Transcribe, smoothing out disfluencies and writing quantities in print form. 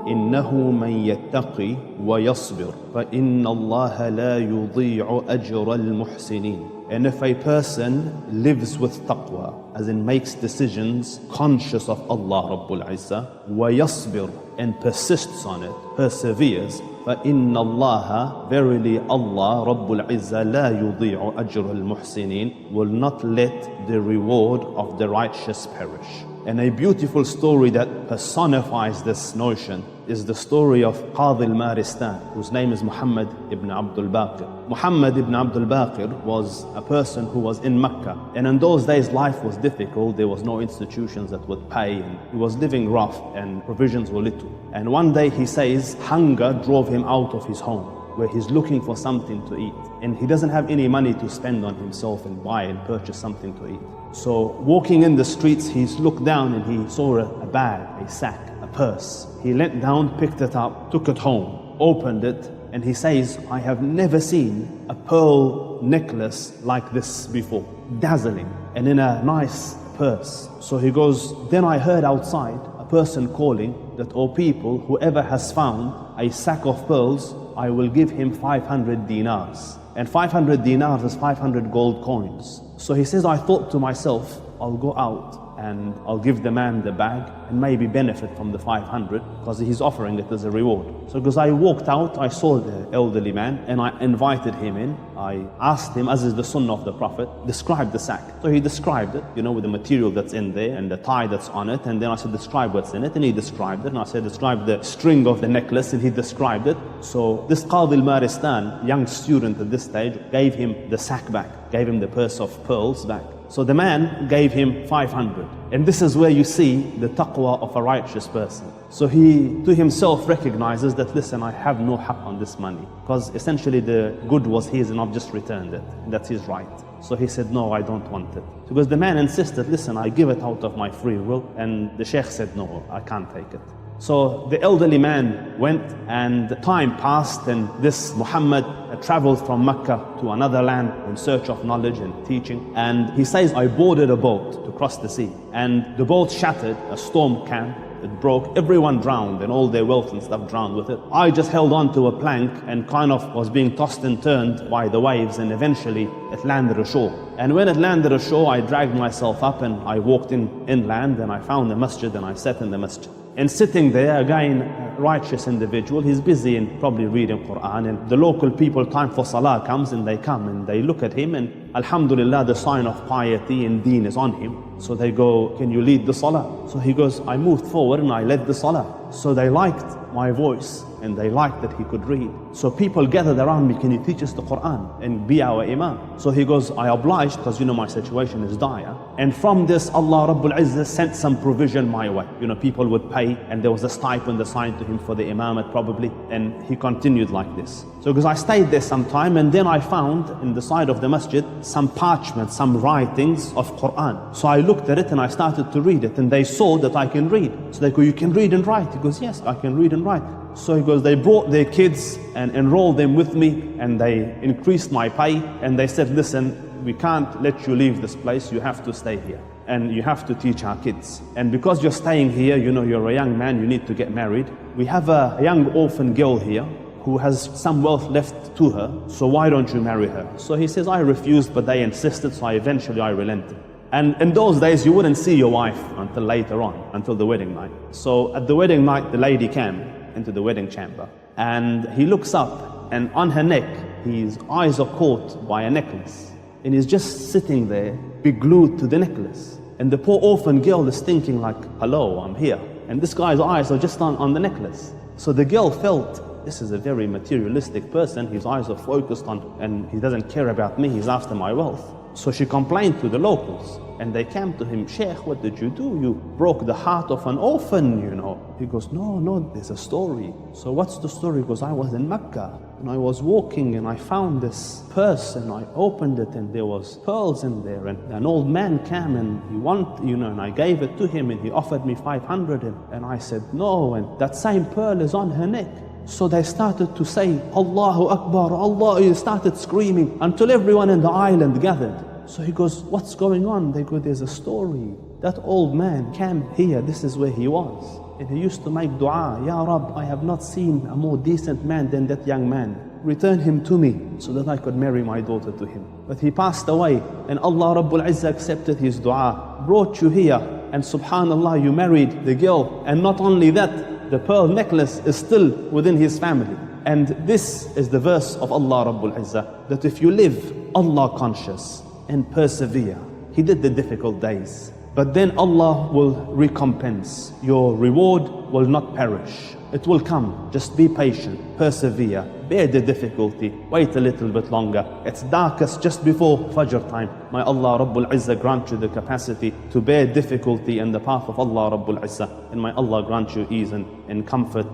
إنه من يتقي ويصبر فإن الله لا يضيع أجر المحسنين. And if a person lives with taqwa, as in makes decisions conscious of Allah Rabbul Izzah, وَيَصْبِرْ, and persists on it, perseveres, فَإِنَّ اللَّهَ, verily Allah Rabbul Izzah, لَا يُضِيعُ أَجْرَ الْمُحْسِنِينَ, will not let the reward of the righteous perish. And a beautiful story that personifies this notion is the story of Qadi al-Maristan, whose name is Muhammad ibn Abdul Baqir. Muhammad ibn Abdul Baqir was a person who was in Mecca, and in those days life was difficult. There was no institutions that would pay, and he was living rough and provisions were little. And one day he says hunger drove him out of his home, where he's looking for something to eat, and he doesn't have any money to spend on himself and buy and purchase something to eat. So walking in the streets, he's looked down and he saw a bag, a sack, a purse. He leant down, picked it up, took it home, opened it, and he says, I have never seen a pearl necklace like this before, dazzling and in a nice purse. So he goes, then I heard outside a person calling that, oh people, whoever has found a sack of pearls, I will give him 500 dinars. And 500 dinars is 500 gold coins. So he says, I thought to myself, I'll go out and I'll give the man the bag and maybe benefit from the 500 because he's offering it as a reward. So because I walked out, I saw the elderly man and I invited him in. I asked him, as is the sunnah of the Prophet, describe the sack. So he described it, with the material that's in there and the tie that's on it. And then I said, describe what's in it. And he described it. And I said, describe the string of the necklace. And he described it. So this Qadi al-Maristan, young student at this stage, gave him the sack back, gave him the purse of pearls back. So the man gave him 500. And this is where you see the taqwa of a righteous person. So he to himself recognizes that, listen, I have no haqq on this money, because essentially the good was his and I've just returned it. That's his right. So he said, no, I don't want it. Because the man insisted, listen, I give it out of my free will. And the sheikh said, no, I can't take it. So the elderly man went, and time passed, and this Muhammad traveled from Mecca to another land in search of knowledge and teaching. And he says, I boarded a boat to cross the sea, and the boat shattered, a storm came, it broke, everyone drowned and all their wealth and stuff drowned with it. I just held on to a plank and kind of was being tossed and turned by the waves, and eventually it landed ashore. And when it landed ashore, I dragged myself up and I walked inland, and I found a masjid and I sat in the masjid. And sitting there, again, a righteous individual, he's busy and probably reading Quran, and the local people, time for salah comes, and they come and they look at him, and alhamdulillah, the sign of piety and deen is on him. So they go, can you lead the salah? So he goes, I moved forward and I led the salah. So they liked my voice and they liked that he could read. So people gathered around me, can you teach us the Quran and be our imam? So he goes, I obliged, because my situation is dire. And from this, Allah Rabbul Izzah sent some provision my way. People would pay, and there was a stipend assigned to him for the imamate probably, and he continued like this. So because I stayed there some time, and then I found in the side of the masjid some parchment, some writings of Quran. So I looked at it and I started to read it, and they saw that I can read. So they go, you can read and write? He goes, yes, I can read and write. So he goes, they brought their kids and enrolled them with me, and they increased my pay, and they said, listen, we can't let you leave this place, you have to stay here and you have to teach our kids. And because you're staying here, you're a young man, you need to get married. We have a young orphan girl here who has some wealth left to her, so why don't you marry her? So he says, I refused, but they insisted, so eventually I relented. And in those days, you wouldn't see your wife until later on, until the wedding night. So at the wedding night, the lady came into the wedding chamber, and he looks up, and on her neck, his eyes are caught by a necklace, and he's just sitting there, be glued to the necklace. And the poor orphan girl is thinking like, hello, I'm here. And this guy's eyes are just on the necklace. So the girl felt, this is a very materialistic person, his eyes are focused on, and he doesn't care about me, he's after my wealth. So she complained to the locals, and they came to him, Sheikh, what did you do? You broke the heart of an orphan, He goes, no, there's a story. So what's the story? He goes, I was in Mecca, and I was walking, and I found this purse, and I opened it, and there was pearls in there, and an old man came, and he wanted, and I gave it to him, and he offered me 500, and I said no, and that same pearl is on her neck. So they started to say, Allahu Akbar, Allah, he started screaming until everyone in the island gathered. So he goes, what's going on? They go, there's a story. That old man came here, this is where he was. And he used to make dua, Ya Rab, I have not seen a more decent man than that young man. Return him to me so that I could marry my daughter to him. But he passed away and Allah Rabbul Izzah accepted his dua, brought you here, and subhanallah, you married the girl. And not only that, the pearl necklace is still within his family. And this is the verse of Allah Rabbul Izzah, that if you live Allah conscious and persevere, He did the difficult days, but then Allah will recompense. Your reward will not perish. It will come. Just be patient, persevere, bear the difficulty, wait a little bit longer. It's darkest just before Fajr time. May Allah Rabbul Izzah grant you the capacity to bear difficulty in the path of Allah Rabbul Izzah, and may Allah grant you ease and comfort